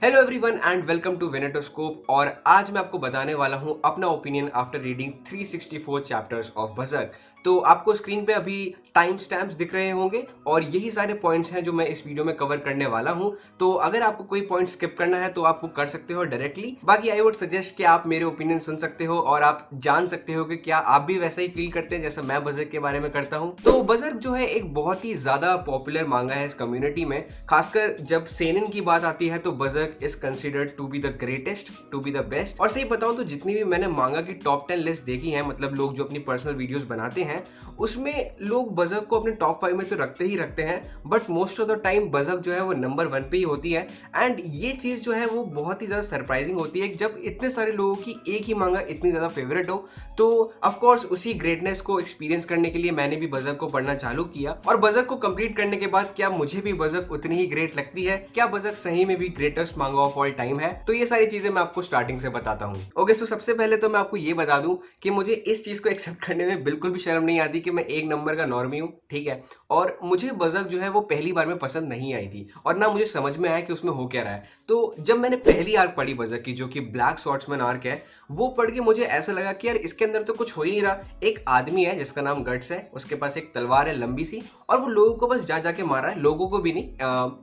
Hello everyone and welcome to Venetoscope. और आज मैं आपको बताने वाला हूं अपना opinion after reading 364 chapters of Berserk. तो आपको स्क्रीन पे अभी टाइम स्टैम्प्स दिख रहे होंगे और यही सारे पॉइंट्स हैं जो मैं इस वीडियो में कवर करने वाला हूं। तो अगर आपको कोई पॉइंट स्किप करना है तो आप वो कर सकते हो डायरेक्टली। बाकी आई वुड सजेस्ट कि आप मेरे ओपिनियन सुन सकते हो और आप जान सकते हो कि क्या आप भी वैसा ही फील करते हैं जैसा मैं बजर्क के बारे में करता हूं। तो बजर्क जो है एक बहुत ही ज्यादा पॉपुलर मांगा है इस कम्युनिटी में। खासकर जब सेनिन की बात आती है तो Berserk is considered to be the greatest, to be the best. और सही बताऊं तो जितनी भी मैंने मांगा की टॉप 10 लिस्ट देखी है, मतलब लोग जो अपनी पर्सनल वीडियोस बनाते हैं उसमें लोग बजर्क को अपने टॉप 5 में तो रखते ही रखते हैं, but most of the time बजर्क जो है वो नंबर 1 पे ही होती है। एंड ये चीज जो है वो बहुत ही ज्यादा सरप्राइजिंग होती है जब इतने सारे लोगों की एक ही मांगा इतनी ज्यादा फेवरेट हो। तो ऑफकोर्स उसी ग्रेटनेस को एक्सपीरियंस करने के लिए मैंने भी बजर्क को पढ़ना चालू किया और बजर्क को कंप्लीट करने के बाद क्या मुझे भी बजर्क उतनी ही ग्रेट लगती है, क्या बजर्क सही में भी ग्रेटेस्ट मांगा ऑफ ऑल टाइम है, तो ये सारी चीजें मैं आपको स्टार्टिंग से बताता हूँ। ओके, सो सबसे पहले तो मैं आपको ये बता दूं कि मुझे इस चीज को एक्सेप्ट करने में बिल्कुल भी शर्म नहीं आती कि मैं एक नंबर का नॉर्मी हूँ, ठीक है। और मुझे बजर्क जो है वो पहली बार में पसंद नहीं आई थी और ना मुझे समझ में आया कि उसमें हो क्या रहा है। तो जब मैंने पहली आर्क पढ़ी बजर्क की, जो कि ब्लैक स्वॉर्ड्समैन आर्क है, वो पढ़ के मुझे ऐसा लगा कि यार इसके अंदर तो कुछ हो ही नहीं रहा। एक आदमी है जिसका नाम गट्स है, उसके पास एक तलवार है लंबी सी, और वो लोगों को बस जा जाके मार रहा है। लोगों को भी नहीं,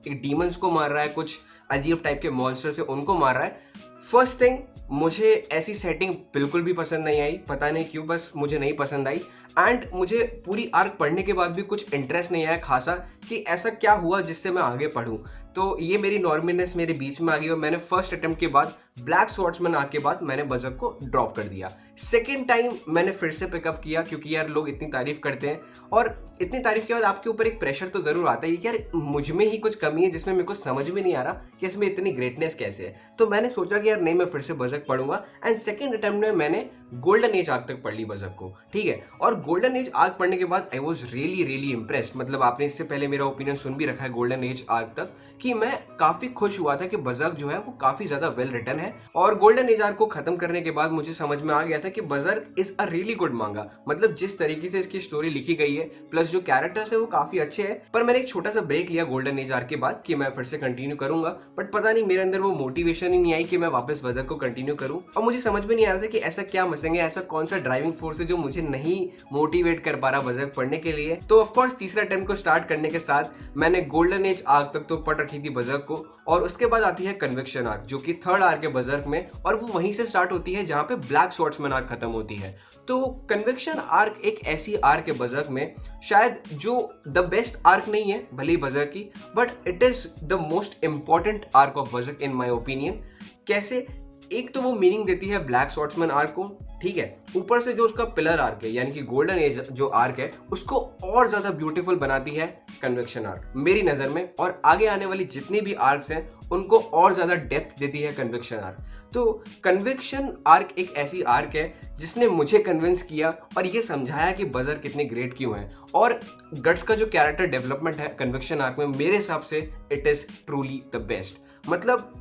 एक डीमंस को मार रहा है, कुछ अजीब टाइप के मॉन्स्टर से उनको मार रहा है। फर्स्ट थिंग, मुझे ऐसी सेटिंग बिल्कुल भी पसंद नहीं आई, पता नहीं क्यों, बस मुझे नहीं पसंद आई। एंड मुझे पूरी आर्क पढ़ने के बाद भी कुछ इंटरेस्ट नहीं आया खासा कि ऐसा क्या हुआ जिससे मैं आगे पढ़ूं। तो ये मेरी नॉर्मलनेस मेरे बीच में आ गई और मैंने फर्स्ट अटेम्प्ट के बाद, ब्लैक स्वॉर्ड्समैन आर्क के बाद, मैंने बजर्क को ड्रॉप कर दिया। सेकेंड टाइम मैंने फिर से पिकअप किया क्योंकि यार लोग इतनी तारीफ करते हैं और इतनी तारीफ के बाद आपके ऊपर एक प्रेशर तो जरूर आता है कि यार मुझ में ही कुछ कमी है जिसमें मेरे को समझ में नहीं आ रहा कि इसमें इतनी ग्रेटनेस कैसे है। तो मैंने सोचा कि यार नहीं, मैं फिर से बजर्क पढ़ूंगा। एंड सेकेंड अटेम्प्ट में मैंने गोल्डन एज आर्क तक पढ़ ली बजर्क को, ठीक है। और गोल्डन एज आर्क पढ़ने के बाद I was really really impressed. मतलब आपने इससे पहले मेरा ओपिनियन सुन भी रखा है गोल्डन एज आर्क तक, कि मैं काफी खुश हुआ था कि बजर्क जो है वो काफी ज्यादा वेल रिटन है। और गोल्डन एज आर्क को खत्म करने के बाद मुझे समझ में आ गया था कि बजर्क इज अ रियली गुड मांगा। मतलब जिस तरीके से इसकी स्टोरी लिखी गई है प्लस जो कैरेक्टर्स है वो काफी अच्छे हैं। पर मैंने एक छोटा सा ब्रेक लिया गोल्डन एज आर्क के बाद कि मैं फिर से कंटिन्यू करूंगा, बट पता नहीं मेरे अंदर वो मोटिवेशन ही नहीं आई कि मैं वापस बजर्क को कंटिन्यू करूं। और मुझे समझ में नहीं आ रहा था कि ऐसा क्या मसंग है, ऐसा कौन सा ड्राइविंग फोर्स है जो मुझे नहीं मोटिवेट कर पा रहा बजर्क पढ़ने के लिए। तो ऑफकोर्स तीसरा अटेम्प्ट को स्टार्ट करने के साथ मैंने गोल्डन एज आर्क तक तो पढ़ रखी थी बजर्क को, और उसके बाद आती है कन्विक्शन आर्क, जो कि थर्ड आर्क है बजर्क में, और वो वहीं से स्टार्ट होती है जहां पे ब्लैक स्वॉर्ड्समैन आर्क खत्म होती है। तो कन्विक्शन आर्क एक ऐसी आर्क है बजर्क में, शायद जो द बेस्ट आर्क नहीं है भले ही बजर्क की, but it is the most important arc of बजर्क in my opinion. कैसे? एक तो वो मीनिंग देती है ब्लैक स्वॉर्ड्समैन आर्क को, ठीक है, ऊपर से जो उसका पिलर आर्क है यानी कि गोल्डन एज जो आर्क है उसको और ज्यादा ब्यूटीफुल बनाती है कन्विक्शन आर्क मेरी नजर में। और आगे आने वाली जितनी भी आर्क्स हैं उनको और ज्यादा डेप्थ देती है कन्विक्शन आर्क। तो कन्विक्शन आर्क एक ऐसी आर्क है जिसने मुझे कन्विंस किया और ये समझाया कि बजर्क कितनी ग्रेट क्यों है। और गट्स का जो कैरेक्टर डेवलपमेंट है कन्विक्शन आर्क में, मेरे हिसाब से it is truly the best. मतलब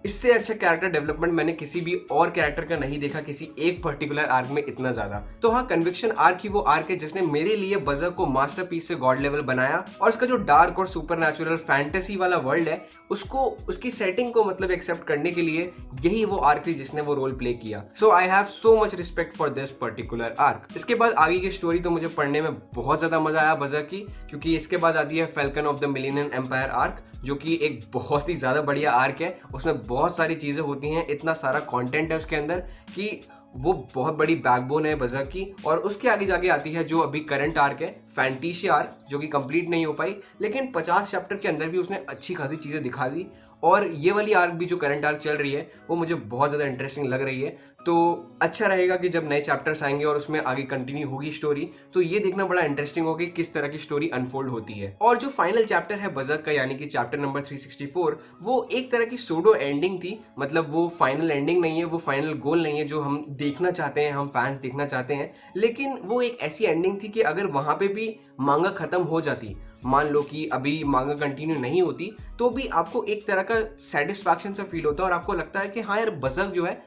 इससे अच्छा कैरेक्टर डेवलपमेंट मैंने किसी भी और कैरेक्टर का नहीं देखा किसी एक पर्टिकुलर आर्क में इतना ज्यादा। तो हाँ, कन्विक्शन आर्क ही वो आर्क है जिसने मेरे लिए बजर्क को मास्टरपीस से गॉड लेवल बनाया। और इसका जो डार्क और सुपरनैचुरल फैंटेसी वाला वर्ल्ड है उसको, उसकी सेटिंग को मतलब एक्सेप्ट करने के लिए यही वो आर्क थी जिसने वो रोल प्ले किया। So I have so much respect for this particular arc. इसके बाद आगे की स्टोरी तो मुझे पढ़ने में बहुत ज्यादा मजा आया बजर्क की, क्योंकि इसके बाद आती है Falcon of the Millennium Empire arc, जो कि एक बहुत ही ज्यादा बढ़िया आर्क है। उसमें बहुत सारी चीजें होती हैं, इतना सारा कंटेंट है उसके अंदर कि वो बहुत बड़ी बैकबोन है बजर्क की। और उसके आगे जाके आती है जो अभी करंट आर्क है, फैंटेसी आर्क, जो कि कंप्लीट नहीं हो पाई, लेकिन 50 चैप्टर के अंदर भी उसने अच्छी खासी चीजें दिखा दी। और ये वाली आर्क भी जो करंट आर्क चल रही है वो मुझे बहुत ज़्यादा इंटरेस्टिंग लग रही है। तो अच्छा रहेगा कि जब नए चैप्टर्स आएंगे और उसमें आगे कंटिन्यू होगी स्टोरी, तो ये देखना बड़ा इंटरेस्टिंग होगा कि किस तरह की स्टोरी अनफोल्ड होती है। और जो फाइनल चैप्टर है बजर्क का यानी कि चैप्टर नंबर 364, वो एक तरह की सूडो एंडिंग थी। मतलब वो फाइनल एंडिंग नहीं है, वो फाइनल गोल नहीं है जो हम देखना चाहते हैं, हम फैंस देखना चाहते हैं, लेकिन वो एक ऐसी एंडिंग थी कि अगर वहां पे भी मांगा खत्म हो जाती, मान लो कि अभी मांगा कंटिन्यू नहीं होती, तो भी आपको एक तरह का सेटिस्फैक्शन सा फील होता है और आपको लगता है कि हाँ यार बजर्क जो है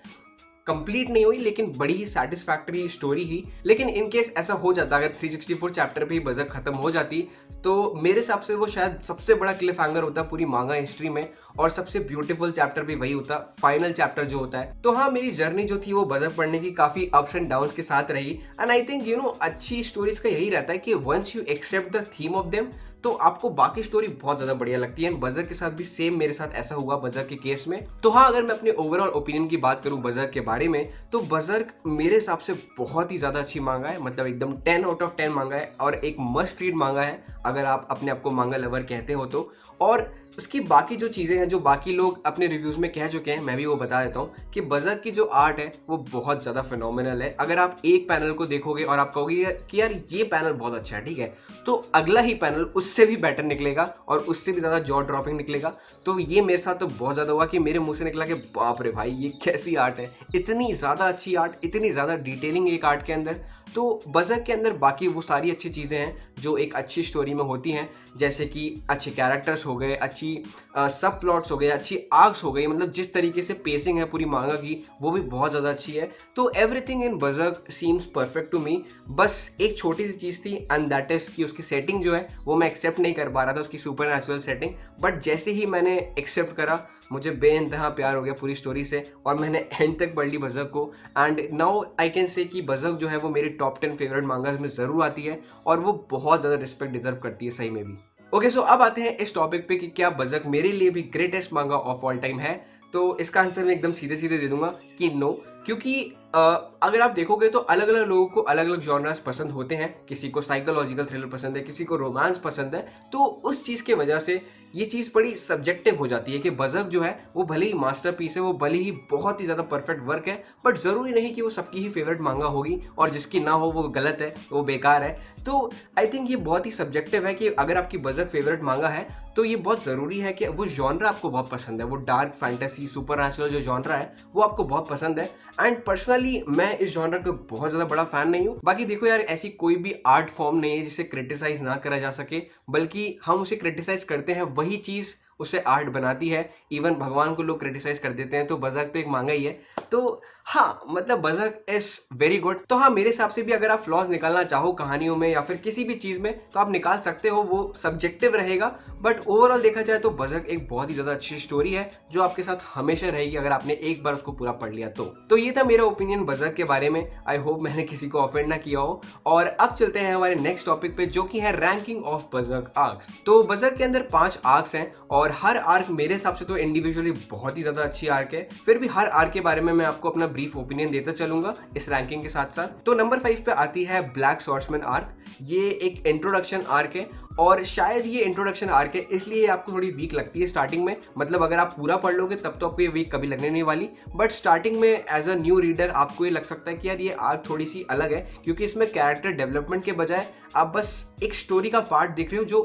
कंप्लीट नहीं हुई लेकिन बड़ी ही सेटिस्फैक्टरी स्टोरी ही। लेकिन इन केस ऐसा हो जाता अगर 364 चैप्टर पे ही बजर्क खत्म हो जाती तो मेरे हिसाब से वो शायद सबसे बड़ा क्लिफ हैंगर होता पूरी मांगा हिस्ट्री में, और सबसे ब्यूटीफुल चैप्टर भी वही होता, फाइनल चैप्टर जो होता है। तो हाँ, मेरी जर्नी जो थी वो बजर्क पढ़ने की काफी अप्स एंड डाउन्स के साथ रही। एंड आई थिंक अच्छी स्टोरीज का यही रहता है कि once you accept the theme of them तो आपको बाकी स्टोरी बहुत ज्यादा बढ़िया लगती है। बजर्क के साथ भी सेम मेरे साथ ऐसा हुआ बजर्क के केस में। तो हाँ, अगर मैं अपने ओवरऑल ओपिनियन की बात करूं बजर्क के बारे में तो बजर्क मेरे हिसाब से बहुत ही ज्यादा अच्छी मांगा है, मतलब एकदम 10 आउट ऑफ 10 मांगा है और एक मस्ट रीड मांगा है अगर आप अपने आप को मांगा लवर कहते हो तो। और उसकी बाकी जो चीज़ें हैं जो बाकी लोग अपने रिव्यूज़ में कह चुके हैं मैं भी वो बता देता हूँ कि बजर्क की जो आर्ट है वो बहुत ज़्यादा फिनोमिनल है। अगर आप एक पैनल को देखोगे और आप कहोगे कि यार ये पैनल बहुत अच्छा है, ठीक है, तो अगला ही पैनल उससे भी बेटर निकलेगा और उससे भी ज़्यादा जॉ ड्रॉपिंग निकलेगा। तो ये मेरे साथ तो बहुत ज़्यादा हुआ कि मेरे मुंह से निकला कि बाप रे भाई ये कैसी आर्ट है, इतनी ज़्यादा अच्छी आर्ट, इतनी ज़्यादा डिटेलिंग एक आर्ट के अंदर। तो बजर्क के अंदर बाकी वो सारी अच्छी चीज़ें हैं जो एक अच्छी स्टोरी में होती हैं, जैसे कि अच्छे कैरेक्टर्स हो गए, अच्छी सब प्लॉट्स हो गए, अच्छी आर्क्स हो गई, मतलब जिस तरीके से पेसिंग है पूरी मांगा की वो भी बहुत ज़्यादा अच्छी है। तो everything in Berserk seems perfect to me. बस एक छोटी सी चीज़ थी एंड दैट इज़ कि उसकी सेटिंग जो है वो मैं एक्सेप्ट नहीं कर पा रहा था, उसकी सुपर नेचुरल सेटिंग। बट जैसे ही मैंने एक्सेप्ट करा मुझे बेइंतहा प्यार हो गया पूरी स्टोरी से और मैंने एंड तक पढ़ ली बजर्क को। And now I can say कि बजर्क जो है वो मेरी टॉप 10 फेवरेट मांगास में ज़रूर आती है और वो बहुत ज़्यादा रिस्पेक्ट डिजर्व करती है सही में भी। ओके, सो अब आते हैं इस टॉपिक पे कि क्या बजर्क मेरे लिए भी ग्रेटेस्ट मांगा ऑफ ऑल टाइम है। तो इसका आंसर मैं एकदम सीधे सीधे दे दूंगा कि नो, क्योंकि अगर आप देखोगे तो अलग अलग लोगों को अलग अलग जॉनर्स पसंद होते हैं। किसी को साइकोलॉजिकल थ्रिलर पसंद है, किसी को रोमांस पसंद है। तो उस चीज़ के वजह से ये चीज़ बड़ी सब्जेक्टिव हो जाती है कि बजर्क जो है वो भले ही मास्टरपीस है, वो भले ही बहुत ही ज़्यादा परफेक्ट वर्क है, बट ज़रूरी नहीं कि वो सबकी ही फेवरेट मांगा होगी और जिसकी ना हो वो गलत है, वो बेकार है। तो आई थिंक ये बहुत ही सब्जेक्टिव है कि अगर आपकी बजर्क फेवरेट मांगा है तो ये बहुत ज़रूरी है कि वो जॉनरा आपको बहुत पसंद है, वो डार्क फैंटेसी सुपर नेचुरल जो जॉनरा है वो आपको बहुत पसंद है। एंड पर्सनली मैं इस जॉनर का बहुत ज़्यादा बड़ा फैन नहीं हूँ। बाकी देखो यार, ऐसी कोई भी आर्ट फॉर्म नहीं है जिसे क्रिटिसाइज ना करा जा सके, बल्कि हम उसे क्रिटिसाइज करते हैं, वही चीज़ उसे आर्ट बनाती है। इवन भगवान को लोग क्रिटिसाइज कर देते हैं, तो बजर्क तो एक मांगा ही है। तो हाँ, मतलब बजर्क इज वेरी गुड। तो हाँ, मेरे हिसाब से भी अगर आप फ्लॉज निकालना चाहो कहानियों में या फिर किसी भी चीज़ में तो आप निकाल सकते हो, वो सब्जेक्टिव रहेगा। बट ओवरऑल देखा जाए तो बजर्क एक बहुत ही ज़्यादा अच्छी स्टोरी है जो आपके साथ हमेशा रहेगी अगर आपने एक बार उसको पूरा पढ़ लिया तो ये था मेरा ओपिनियन बजर्क के बारे में। आई होप मैंने किसी को ऑफेंड ना किया हो। और अब चलते हैं हमारे नेक्स्ट टॉपिक पे जो कि है रैंकिंग ऑफ बजर्क आर्क्स। तो बजर्क के अंदर 5 आर्क्स हैं और हर आर्क मेरे हिसाब से तो इंडिविजुअली बहुत ही ज़्यादा अच्छी आर्क है। फिर भी हर आर्क के बारे में मैं आपको अपना ब्रीफ ओपिनियन देता चलूंगा इस रैंकिंग के साथ साथ। तो नंबर 5 पे आती है ब्लैक स्वॉर्ड्समैन आर्क। ये एक इंट्रोडक्शन आर्क है और शायद ये इंट्रोडक्शन आर्क है इसलिए आपको थोड़ी वीक लगती है स्टार्टिंग में। मतलब अगर आप पूरा पढ़ लोगे तब तो आपको ये वीक कभी लगने नहीं वाली, बट स्टार्टिंग में एज अ न्यू रीडर आपको ये लग सकता है कि यार ये आर्क थोड़ी सी अलग है, क्योंकि इसमें कैरेक्टर डेवलपमेंट के बजाय आप बस एक स्टोरी का पार्ट देख रहे हो जो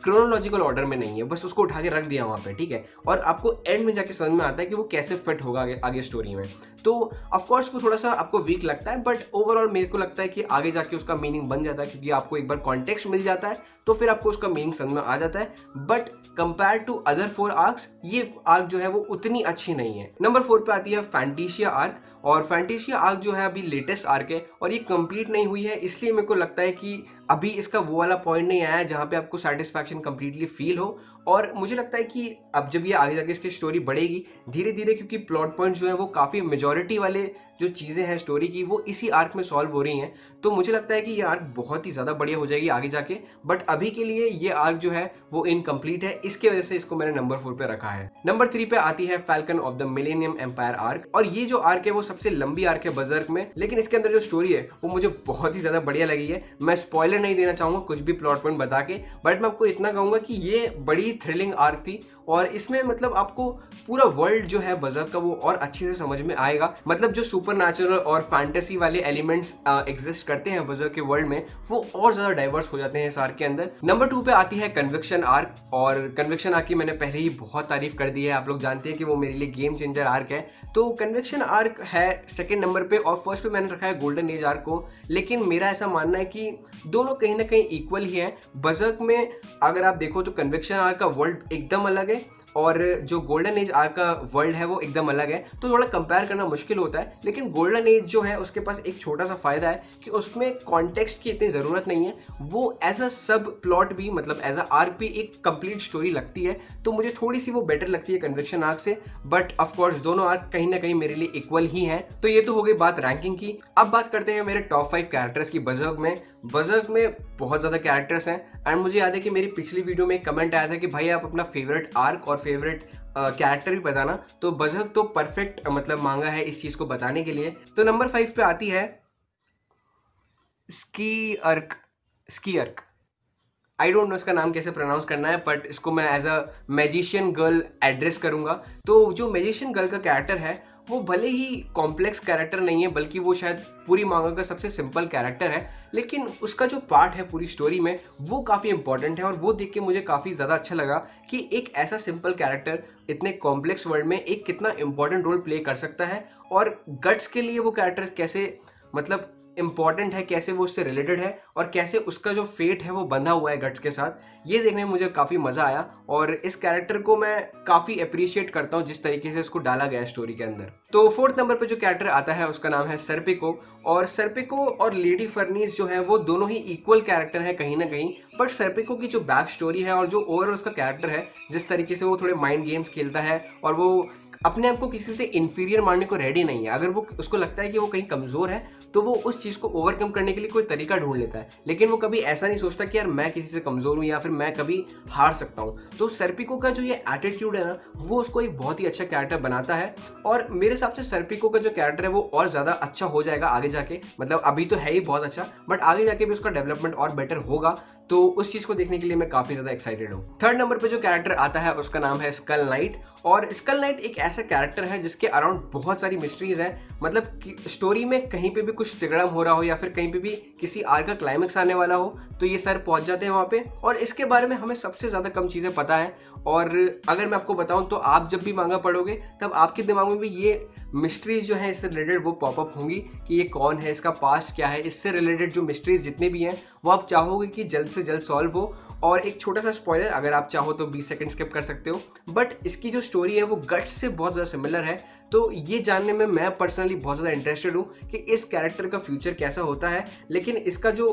क्रोनोलॉजिकल ऑर्डर में नहीं है, बस उसको उठा के रख दिया वहाँ पे, ठीक है, और आपको एंड में जाके समझ में आता है कि वो कैसे फिट होगा आगे स्टोरी में। तो ऑफकोर्स वो थोड़ा सा आपको वीक लगता है, बट ओवरऑल मेरे को लगता है कि आगे जाके उसका मीनिंग बन जाता है, क्योंकि आपको एक बार कॉन्टेक्स्ट मिल जाता है तो फिर आपको उसका मीनिंग समझ में आ जाता है। But compare to other 4 arcs ये आर्क जो है वो उतनी अच्छी नहीं है। नंबर 4 पे आती है फैंटेशिया आर्क, और फैंटेशिया आर्क जो है अभी लेटेस्ट आर्क है और ये कंप्लीट नहीं हुई है, इसलिए मेरे को लगता है कि अभी इसका वो वाला पॉइंट नहीं आया है जहाँ पे आपको सेटिस्फैक्शन कंप्लीटली फील हो। और मुझे लगता है कि अब जब ये आगे जाके इसकी स्टोरी बढ़ेगी धीरे धीरे, क्योंकि प्लॉट पॉइंट्स जो है वो काफ़ी मेजॉरिटी वाले जो चीज़ें हैं स्टोरी की वो इसी आर्क में सॉल्व हो रही हैं, तो मुझे लगता है कि ये आर्क बहुत ही ज़्यादा बढ़िया हो जाएगी आगे जाके। बट अभी के लिए ये आर्क जो है वो इनकम्प्लीट है, इसके वजह से इसको मैंने नंबर 4 पे रखा है। नंबर 3 पे आती है Falcon of the Millennium Empire arc, और ये जो आर्क है वो सबसे लंबी आर्क है बजर्क में, लेकिन इसके अंदर जो स्टोरी है वो मुझे बहुत ही ज़्यादा बढ़िया लगी है। मैं स्पॉइलर नहीं देना चाहूँगा कुछ भी प्लॉट पॉइंट बता के, बट मैं आपको इतना कहूँगा कि ये बड़ी थ्रिलिंग आर्क थी और इसमें मतलब आपको पूरा वर्ल्ड जो है बजर्क का वो और अच्छे से समझ में आएगा। मतलब जो सुपर नेचुरल और फैंटेसी वाले एलिमेंट्स एग्जिस्ट करते हैं बजर्क के वर्ल्ड में वो और ज्यादा डाइवर्स हो जाते हैं इस आर्क के अंदर। नंबर 2 पे आती है कन्विक्शन आर्क, और कन्विक्शन आर्क की मैंने पहले ही बहुत तारीफ कर दी है, आप लोग जानते हैं कि वो मेरे लिए गेम चेंजर आर्क है। तो कन्विक्शन आर्क है सेकेंड नंबर पे और फर्स्ट पे मैंने रखा है गोल्डन एज आर्क को। लेकिन मेरा ऐसा मानना है कि दोनों कहीं ना कहीं इक्वल ही है। बजर्क में अगर आप देखो तो कन्विक्शन आर्क का वर्ल्ड एकदम अलग है और जो गोल्डन एज आर्क का वर्ल्ड है वो एकदम अलग है, तो थोड़ा कंपेयर करना मुश्किल होता है। लेकिन गोल्डन एज जो है उसके पास एक छोटा सा फायदा है कि उसमें कॉन्टेक्स्ट की इतनी ज़रूरत नहीं है, वो एज अ सब प्लॉट भी मतलब एज अ आर्क भी एक कंप्लीट स्टोरी लगती है, तो मुझे थोड़ी सी वो बेटर लगती है कन्विक्शन आर्क से। बट ऑफकोर्स दोनों आर्क कहीं ना कहीं मेरे लिए इक्वल ही हैं। तो ये तो हो गई बात रैंकिंग की। अब बात करते हैं मेरे टॉप 5 कैरेक्टर्स की बजर्ग में। बजर्ग में बहुत ज़्यादा कैरेक्टर्स हैं एंड मुझे याद है कि मेरी पिछली वीडियो में एक कमेंट आया था कि भाई आप अपना फेवरेट आर्क और फेवरेट कैरेक्टर भी बताना, तो बजर्ग तो परफेक्ट मतलब मांगा है इस चीज़ को बताने के लिए। तो नंबर 5 पे आती है स्की अर्क। आई डोंट नो इसका नाम कैसे प्रोनाउंस करना है, बट इसको मैं as a magician girl address करूंगा। तो जो मैजिशियन गर्ल का कैरेक्टर है वो भले ही कॉम्प्लेक्स कैरेक्टर नहीं है, बल्कि वो शायद पूरी मांगा का सबसे सिंपल कैरेक्टर है, लेकिन उसका जो पार्ट है पूरी स्टोरी में वो काफ़ी इंपॉर्टेंट है। और वो देख के मुझे काफ़ी ज़्यादा अच्छा लगा कि एक ऐसा सिंपल कैरेक्टर इतने कॉम्प्लेक्स वर्ल्ड में एक कितना इंपॉर्टेंट रोल प्ले कर सकता है, और गट्स के लिए वो कैरेक्टर कैसे मतलब इंपॉर्टेंट है, कैसे वो उससे रिलेटेड है, और कैसे उसका जो फेट है वो बंधा हुआ है गट्स के साथ। ये देखने में मुझे काफ़ी मज़ा आया और इस कैरेक्टर को मैं काफ़ी अप्रिशिएट करता हूँ जिस तरीके से उसको डाला गया है स्टोरी के अंदर। तो 4th नंबर पे जो कैरेक्टर आता है उसका नाम है सर्पिको। और सर्पिको और लेडी फर्नीस जो है वो दोनों ही इक्वल कैरेक्टर है कहीं ना कहीं, बट सर्पिको की जो बैक स्टोरी है और जो ओवरऑल उसका कैरेक्टर है, जिस तरीके से वो थोड़े माइंड गेम्स खेलता है और वो अपने आप को किसी से इन्फीरियर मानने को रेडी नहीं है। अगर वो उसको लगता है कि वो कहीं कमज़ोर है तो वो उस चीज़ को ओवरकम करने के लिए कोई तरीका ढूंढ लेता है, लेकिन वो कभी ऐसा नहीं सोचता कि यार मैं किसी से कमज़ोर हूँ या फिर मैं कभी हार सकता हूँ। तो सर्पिको का जो ये एटीट्यूड है ना, वो उसको एक बहुत ही अच्छा कैरेक्टर बनाता है। और मेरे हिसाब से सर्पिको का जो कैरेक्टर है वो और ज़्यादा अच्छा हो जाएगा आगे जाके, मतलब अभी तो है ही बहुत अच्छा, बट आगे जाके भी उसका डेवलपमेंट और बेटर होगा। तो उस चीज़ को देखने के लिए मैं काफ़ी ज़्यादा एक्साइटेड हूँ। 3rd नंबर पे जो कैरेक्टर आता है उसका नाम है स्कल नाइट। और स्कल नाइट एक ऐसा कैरेक्टर है जिसके अराउंड बहुत सारी मिस्ट्रीज हैं, मतलब स्टोरी में कहीं पे भी कुछ तिगड़म हो रहा हो या फिर कहीं पे भी किसी आर्क का क्लाइमेक्स आने वाला हो तो ये सर पहुंच जाते हैं वहाँ पे, और इसके बारे में हमें सबसे ज़्यादा कम चीज़ें पता है। और अगर मैं आपको बताऊं तो आप जब भी मांगा पढ़ोगे तब आपके दिमाग में भी ये मिस्ट्रीज जो है इससे रिलेटेड वो पॉपअप होंगी कि ये कौन है, इसका पास्ट क्या है, इससे रिलेटेड जो मिस्ट्रीज जितने भी हैं वो आप चाहोगे कि जल्द से जल्द सॉल्व हो। और एक छोटा सा स्पॉइलर, अगर आप चाहो तो 20 सेकंड स्किप कर सकते हो, बट इसकी जो स्टोरी है वो गट्स से बहुत ज़्यादा सिमिलर है। तो ये जानने में मैं पर्सनली बहुत ज़्यादा इंटरेस्टेड हूँ कि इस कैरेक्टर का फ्यूचर कैसा होता है। लेकिन इसका जो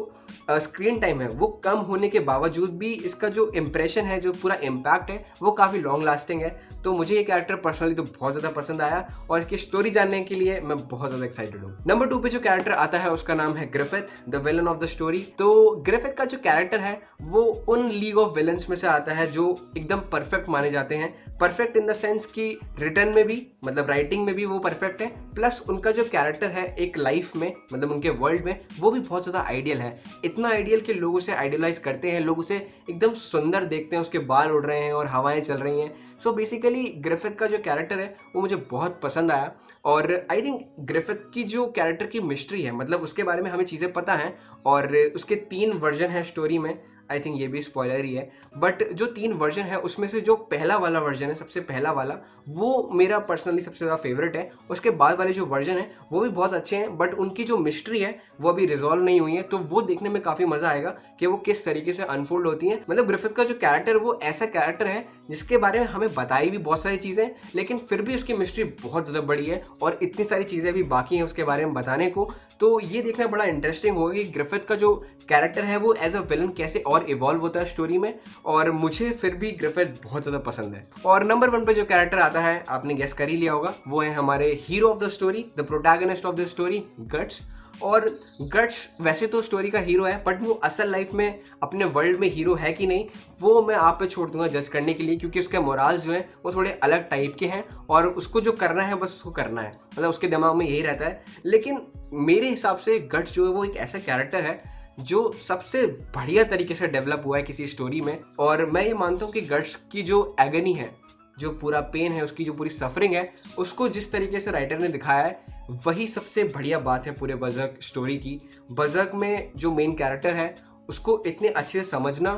स्क्रीन टाइम है वो कम होने के बावजूद भी इसका जो इम्प्रेशन है, जो पूरा इम्पैक्ट है वो काफ़ी लॉन्ग लास्टिंग है। तो मुझे ये कैरेक्टर पर्सनली तो बहुत ज़्यादा पसंद आया और इसकी स्टोरी जानने के लिए मैं बहुत ज़्यादा एक्साइटेड हूँ। नंबर 2 पे जो कैरेक्टर आता है उसका नाम है Griffith, the villain of the story. तो ग्रिफिथ का जो कैरेक्टर है वो उन लीग ऑफ विलन्स में से आता है जो एकदम परफेक्ट माने जाते हैं। परफेक्ट इन द सेंस कि रिटर्न में भी, मतलब राइटिंग में भी वो परफेक्ट है, प्लस उनका जो कैरेक्टर है एक लाइफ में, मतलब उनके वर्ल्ड में वो भी बहुत ज़्यादा आइडियल है। इतना आइडियल कि लोग उसे आइडियलाइज करते हैं, लोग उसे एकदम सुंदर देखते हैं, उसके बाल उड़ रहे हैं और हवाएं चल रही हैं। सो बेसिकली ग्रिफिथ का जो कैरेक्टर है वो मुझे बहुत पसंद आया। और आई थिंक ग्रिफिथ की जो कैरेक्टर की मिस्ट्री है, मतलब उसके बारे में हमें चीज़ें पता हैं और उसके 3 वर्जन है स्टोरी में। आई थिंक ये भी स्पॉइलर ही है, बट जो 3 वर्जन है उसमें से जो पहला वाला वर्जन है, सबसे पहला वाला, वो मेरा पर्सनली सबसे ज़्यादा फेवरेट है। उसके बाद वाले जो वर्जन है वो भी बहुत अच्छे हैं, बट उनकी जो मिस्ट्री है वो अभी रिजॉल्व नहीं हुई है, तो वो देखने में काफ़ी मज़ा आएगा कि वो किस तरीके से अनफोल्ड होती हैं। मतलब ग्रिफिथ का जो कैरेक्टर वो ऐसा कैरेक्टर है जिसके बारे में हमें बताई भी बहुत सारी चीज़ें, लेकिन फिर भी उसकी मिस्ट्री बहुत ज़्यादा बड़ी है और इतनी सारी चीज़ें भी बाकी हैं उसके बारे में बताने को। तो ये देखना बड़ा इंटरेस्टिंग होगा कि ग्रिफिथ का जो कैरेक्टर है वो एज अ विलन कैसे और इवॉल्व होता है स्टोरी में। और मुझे फिर भी ग्रिफिथ बहुत ज़्यादा पसंद है। और नंबर 1 पे जो कैरेक्टर आता है आपने गेस कर ही लिया होगा, वो है हमारे hero of the story, the protagonist of the story, guts. और गट्स वैसे तो स्टोरी का हीरो है, बट वो असल लाइफ में अपने वर्ल्ड में हीरो है कि नहीं वो मैं आप पे छोड़ दूंगा जज करने के लिए, क्योंकि उसके मोराल्स जो है वो थोड़े अलग टाइप के हैं और उसको जो करना है बस उसको करना है, मतलब उसके दिमाग में यही रहता है। लेकिन मेरे हिसाब से गट्स जो है वो एक ऐसा कैरेक्टर है जो सबसे बढ़िया तरीके से डेवलप हुआ है किसी स्टोरी में। और मैं ये मानता हूँ कि गट्स की जो एगनी है, जो पूरा पेन है, उसकी जो पूरी सफरिंग है, उसको जिस तरीके से राइटर ने दिखाया है वही सबसे बढ़िया बात है पूरे बर्ज़र्क स्टोरी की। बर्ज़र्क में जो मेन कैरेक्टर है उसको इतने अच्छे से समझना,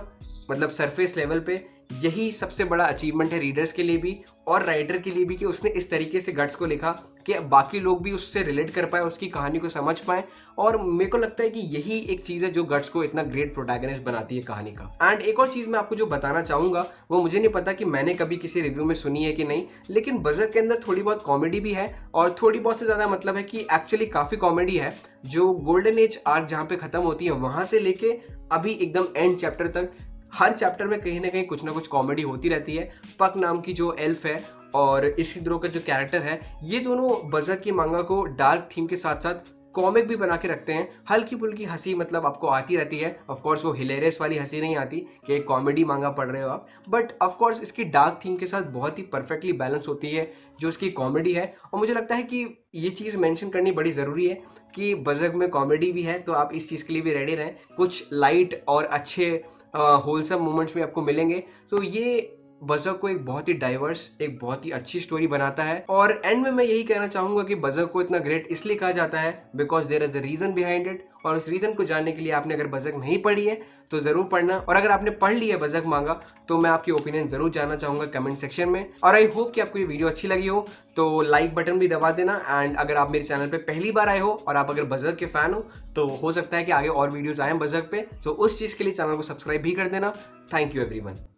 मतलब सरफेस लेवल पे, यही सबसे बड़ा अचीवमेंट है रीडर्स के लिए भी और राइटर के लिए भी कि उसने इस तरीके से गट्स को लिखा कि बाकी लोग भी उससे रिलेट कर पाए, उसकी कहानी को समझ पाए। और मेरे को लगता है कि यही एक चीज़ है जो गट्स को इतना ग्रेट प्रोटैगनिस्ट बनाती है कहानी का। एंड एक और चीज़ मैं आपको जो बताना चाहूँगा, वो मुझे नहीं पता कि मैंने कभी किसी रिव्यू में सुनी है कि नहीं, लेकिन बजर्क के अंदर थोड़ी बहुत कॉमेडी भी है, और थोड़ी बहुत से ज़्यादा मतलब है कि एक्चुअली काफ़ी कॉमेडी है। जो गोल्डन एज आर्क जहाँ पे ख़त्म होती है वहाँ से लेके अभी एकदम एंड चैप्टर तक, हर चैप्टर में कहीं ना कुछ ना कुछ कॉमेडी होती रहती है। पक नाम की जो एल्फ है और इसिद्रो का जो कैरेक्टर है, ये दोनों बजर्क की मांगा को डार्क थीम के साथ साथ कॉमिक भी बना के रखते हैं। हल्की फुल्की हंसी मतलब आपको आती रहती है। ऑफ कोर्स वो हिलेरियस वाली हंसी नहीं आती कि एक कॉमेडी मांगा पढ़ रहे हो आप, बट ऑफ कोर्स इसकी डार्क थीम के साथ बहुत ही परफेक्टली बैलेंस होती है जो इसकी कॉमेडी है। और मुझे लगता है कि ये चीज़ मेंशन करनी बड़ी ज़रूरी है कि बजर्क में कॉमेडी भी है, तो आप इस चीज़ के लिए भी रेडी रहें। कुछ लाइट और अच्छे होलसम मोमेंट्स में आपको मिलेंगे। तो ये बजर्क को एक बहुत ही डाइवर्स, एक बहुत ही अच्छी स्टोरी बनाता है। और एंड में मैं यही कहना चाहूंगा कि बजर्क को इतना ग्रेट इसलिए कहा जाता है because there is a reason behind it. और उस रीजन को जानने के लिए आपने अगर बजर्क नहीं पढ़ी है तो जरूर पढ़ना, और अगर आपने पढ़ ली है बजर्क मांगा तो मैं आपकी ओपिनियन जरूर जानना चाहूंगा कमेंट सेक्शन में। और आई होप कि आपको ये वीडियो अच्छी लगी हो, तो लाइक बटन भी दबा देना। एंड अगर आप मेरे चैनल पे पहली बार आए हो और आप अगर बजर्क के फैन हो तो हो सकता है कि आगे और वीडियोस आए बजर्क पे, तो उस चीज के लिए चैनल को सब्सक्राइब भी कर देना। Thank you everyone.